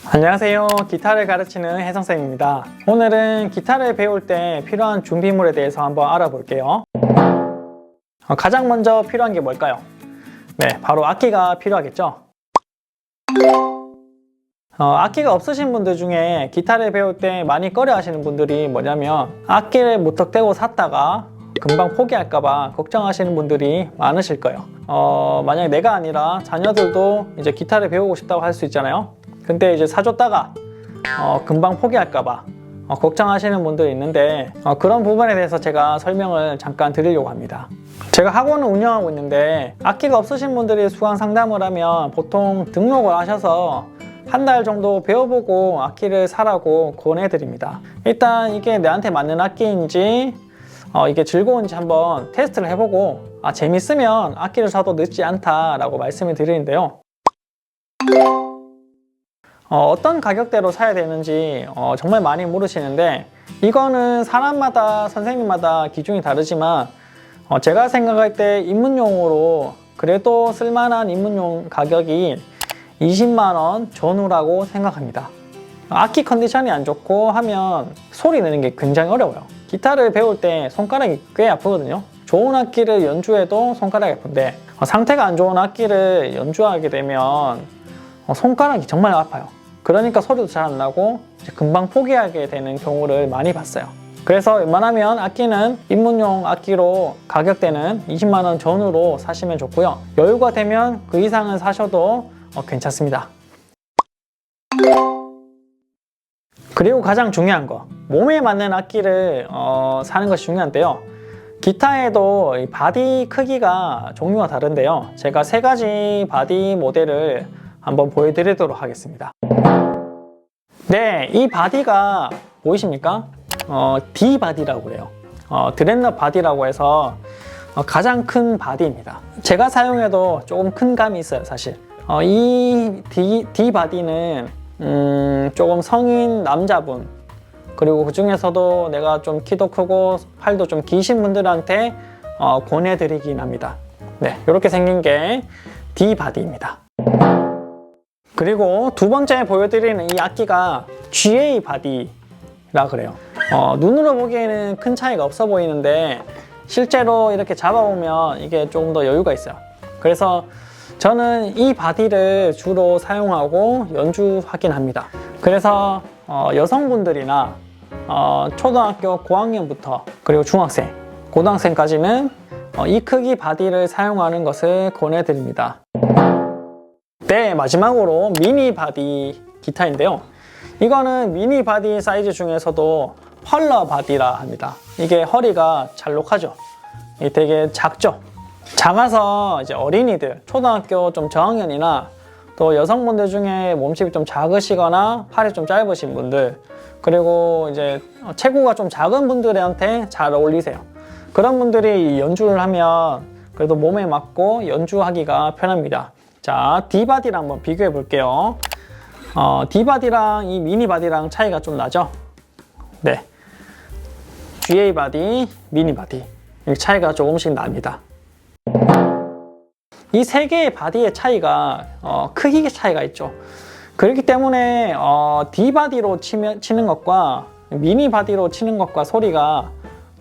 안녕하세요. 기타를 가르치는 혜성쌤입니다. 오늘은 기타를 배울 때 필요한 준비물에 대해서 한번 알아볼게요. 가장 먼저 필요한 게 뭘까요? 네, 바로 악기가 필요하겠죠. 악기가 없으신 분들 중에 기타를 배울 때 많이 꺼려 하시는 분들이 뭐냐면 악기를 무턱대고 샀다가 금방 포기할까봐 걱정하시는 분들이 많으실 거예요. 만약에 내가 아니라 자녀들도 이제 기타를 배우고 싶다고 할 수 있잖아요. 근데 이제 사줬다가 금방 포기할까봐 걱정하시는 분들이 있는데 그런 부분에 대해서 제가 설명을 잠깐 드리려고 합니다. 제가 학원을 운영하고 있는데 악기가 없으신 분들이 수강 상담을 하면 보통 등록을 하셔서 한 달 정도 배워보고 악기를 사라고 권해드립니다. 일단 이게 내한테 맞는 악기인지 이게 즐거운지 한번 테스트를 해보고 재밌으면 악기를 사도 늦지 않다라고 말씀을 드리는데요. 어떤 가격대로 사야 되는지 정말 많이 물으시는데 이거는 사람마다 선생님마다 기준이 다르지만 제가 생각할 때 입문용으로 그래도 쓸만한 입문용 가격이 20만원 전후라고 생각합니다. 악기 컨디션이 안 좋고 하면 소리 내는 게 굉장히 어려워요. 기타를 배울 때 손가락이 꽤 아프거든요. 좋은 악기를 연주해도 손가락이 아픈데 상태가 안 좋은 악기를 연주하게 되면 손가락이 정말 아파요. 그러니까 소리도 잘 안 나고 금방 포기하게 되는 경우를 많이 봤어요. 그래서 웬만하면 악기는 입문용 악기로 가격대는 20만원 전후로 사시면 좋고요. 여유가 되면 그 이상은 사셔도 괜찮습니다. 그리고 가장 중요한 거, 몸에 맞는 악기를 사는 것이 중요한데요. 기타에도 이 바디 크기가 종류가 다른데요. 제가 3가지 바디 모델을 한번 보여드리도록 하겠습니다. 네, 이 바디가 보이십니까? D 바디라고 해요. 드렛넛 바디라고 해서 가장 큰 바디입니다. 제가 사용해도 조금 큰 감이 있어요, 사실. 이 D 바디는 조금 성인 남자분, 그리고 그 중에서도 내가 좀 키도 크고 팔도 좀 기신 분들한테 권해드리긴 합니다. 네, 이렇게 생긴 게 D 바디입니다. 그리고 두 번째 보여드리는 이 악기가 GA 바디라 그래요. 눈으로 보기에는 큰 차이가 없어 보이는데 실제로 이렇게 잡아보면 이게 조금 더 여유가 있어요. 그래서 저는 이 바디를 주로 사용하고 연주하긴 합니다. 그래서 여성분들이나 초등학교 고학년부터 그리고 중학생, 고등학생까지는 이 크기 바디를 사용하는 것을 권해드립니다. 네, 마지막으로 미니 바디 기타인데요. 이거는 미니 바디 사이즈 중에서도 펄러 바디라 합니다. 이게 허리가 잘록하죠. 되게 작죠. 작아서 이제 어린이들, 초등학교 좀 저학년이나 또 여성분들 중에 몸집이 좀 작으시거나 팔이 좀 짧으신 분들, 그리고 이제 체구가 좀 작은 분들한테 잘 어울리세요. 그런 분들이 연주를 하면 그래도 몸에 맞고 연주하기가 편합니다. 자, D바디랑 한번 비교해 볼게요. D바디랑 이 미니 바디랑 차이가 좀 나죠? 네. GA 바디, 미니 바디. 이 차이가 조금씩 납니다. 이 세 개의 바디의 차이가 크기의 차이가 있죠. 그렇기 때문에 D바디로 치는 것과 미니 바디로 치는 것과 소리가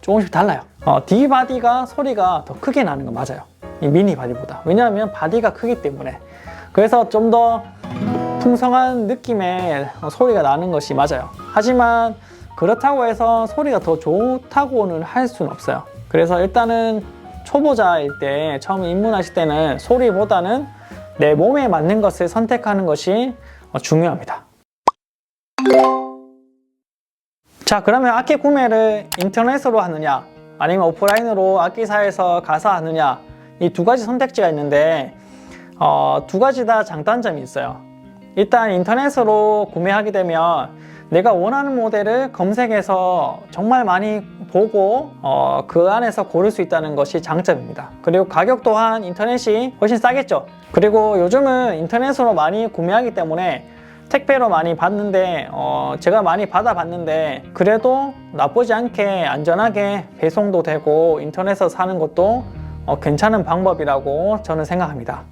조금씩 달라요. D바디가 소리가 더 크게 나는 건 맞아요. 이 미니 바디보다. 왜냐하면 바디가 크기 때문에. 그래서 좀 더 풍성한 느낌의 소리가 나는 것이 맞아요. 하지만 그렇다고 해서 소리가 더 좋다고는 할 수는 없어요. 그래서 일단은 초보자일 때 처음 입문하실 때는 소리보다는 내 몸에 맞는 것을 선택하는 것이 중요합니다. 자, 그러면 악기 구매를 인터넷으로 하느냐 아니면 오프라인으로 악기사에서 가서 하느냐, 이 두 가지 선택지가 있는데 두 가지 다 장단점이 있어요. 일단 인터넷으로 구매하게 되면 내가 원하는 모델을 검색해서 정말 많이 보고 그 안에서 고를 수 있다는 것이 장점입니다. 그리고 가격 또한 인터넷이 훨씬 싸겠죠. 그리고 요즘은 인터넷으로 많이 구매하기 때문에 택배로 많이 받는데 제가 많이 받아봤는데 그래도 나쁘지 않게 안전하게 배송도 되고 인터넷에서 사는 것도 괜찮은 방법이라고 저는 생각합니다.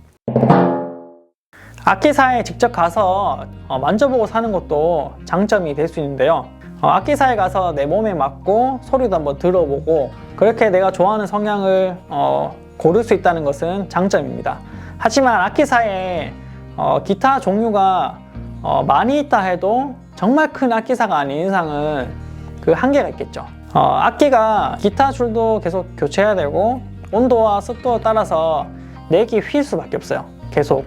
악기사에 직접 가서 만져보고 사는 것도 장점이 될 수 있는데요. 악기사에 가서 내 몸에 맞고 소리도 한번 들어보고 그렇게 내가 좋아하는 성향을 고를 수 있다는 것은 장점입니다. 하지만 악기사에 기타 종류가 많이 있다 해도 정말 큰 악기사가 아닌 이상은 그 한계가 있겠죠. 악기가 기타 줄도 계속 교체해야 되고 온도와 습도에 따라서 넥이 휠 수밖에 없어요. 계속.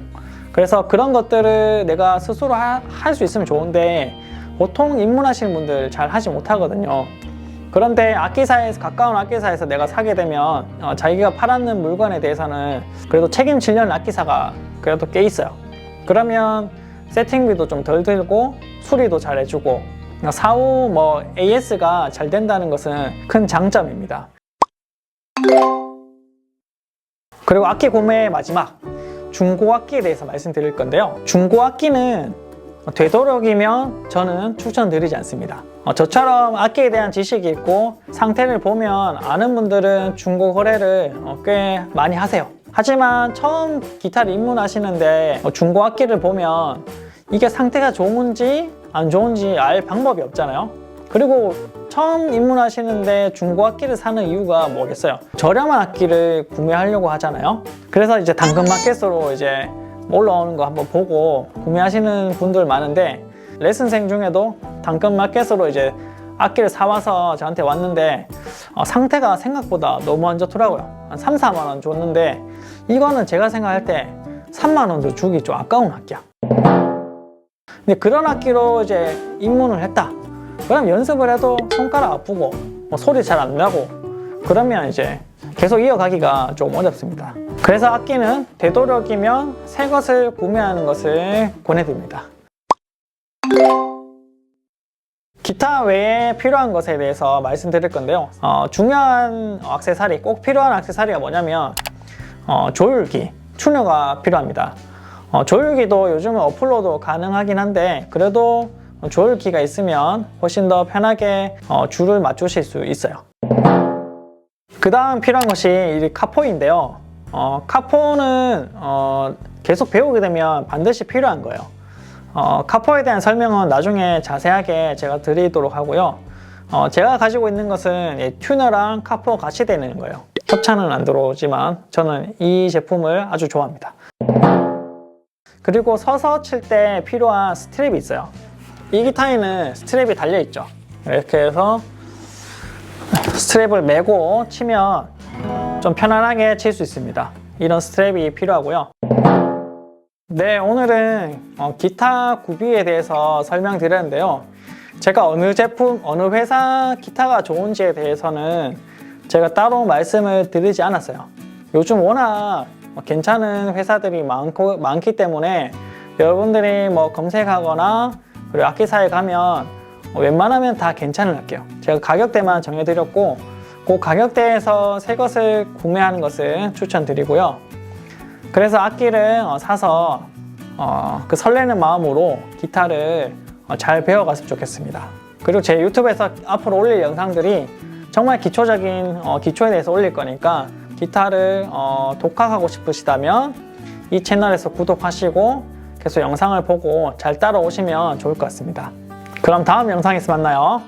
그래서 그런 것들을 내가 스스로 할 수 있으면 좋은데 보통 입문하시는 분들 잘 하지 못하거든요. 그런데 악기사에서, 가까운 악기사에서 내가 사게 되면 자기가 팔았는 물건에 대해서는 그래도 책임지려는 악기사가 그래도 꽤 있어요. 그러면 세팅비도 좀 덜 들고 수리도 잘 해주고 사후 AS가 잘 된다는 것은 큰 장점입니다. 그리고 악기 구매의 마지막, 중고악기에 대해서 말씀드릴 건데요. 중고악기는 되도록이면 저는 추천드리지 않습니다. 저처럼 악기에 대한 지식이 있고 상태를 보면 아는 분들은 중고 거래를 꽤 많이 하세요. 하지만 처음 기타를 입문하시는데 중고 악기를 보면 이게 상태가 좋은지 안 좋은지 알 방법이 없잖아요. 그리고 처음 입문하시는데 중고 악기를 사는 이유가 뭐겠어요? 저렴한 악기를 구매하려고 하잖아요. 그래서 이제 당근마켓으로 이제 올라오는 거 한번 보고 구매하시는 분들 많은데, 레슨생 중에도 당근마켓으로 이제 악기를 사와서 저한테 왔는데 상태가 생각보다 너무 안 좋더라고요. 한 3, 4만 원 줬는데 이거는 제가 생각할 때 3만 원도 주기 좀 아까운 악기야. 근데 그런 악기로 이제 입문을 했다. 그럼 연습을 해도 손가락 아프고 소리 잘 안 나고 그러면 이제 계속 이어가기가 좀 어렵습니다. 그래서 악기는 되도록이면 새 것을 구매하는 것을 권해드립니다. 기타 외에 필요한 것에 대해서 말씀드릴 건데요. 중요한 액세서리, 꼭 필요한 액세서리가 뭐냐면 조율기, 튜너가 필요합니다. 조율기도 요즘은 어플로도 가능하긴 한데 그래도 조율기가 있으면 훨씬 더 편하게 줄을 맞추실 수 있어요. 그 다음 필요한 것이 이 카포인데요. 카포는 계속 배우게 되면 반드시 필요한 거예요. 카포에 대한 설명은 나중에 자세하게 제가 드리도록 하고요. 제가 가지고 있는 것은 튜너랑 카포 같이 되는 거예요. 협찬은 안 들어오지만 저는 이 제품을 아주 좋아합니다. 그리고 서서 칠 때 필요한 스트랩이 있어요. 이 기타에는 스트랩이 달려있죠. 이렇게 해서 스트랩을 메고 치면 좀 편안하게 칠 수 있습니다. 이런 스트랩이 필요하고요. 네, 오늘은 기타 구비에 대해서 설명드렸는데요. 제가 어느 제품, 어느 회사 기타가 좋은지에 대해서는 제가 따로 말씀을 드리지 않았어요. 요즘 워낙 괜찮은 회사들이 많기 때문에 여러분들이 검색하거나 그리고 악기사에 가면 웬만하면 다 괜찮은 악기예요. 제가 가격대만 정해드렸고 그 가격대에서 새 것을 구매하는 것을 추천드리고요. 그래서 악기를 사서 그 설레는 마음으로 기타를 잘 배워갔으면 좋겠습니다. 그리고 제 유튜브에서 앞으로 올릴 영상들이 정말 기초적인 기초에 대해서 올릴 거니까 기타를 독학하고 싶으시다면 이 채널에서 구독하시고 계속 영상을 보고 잘 따라오시면 좋을 것 같습니다. 그럼 다음 영상에서 만나요.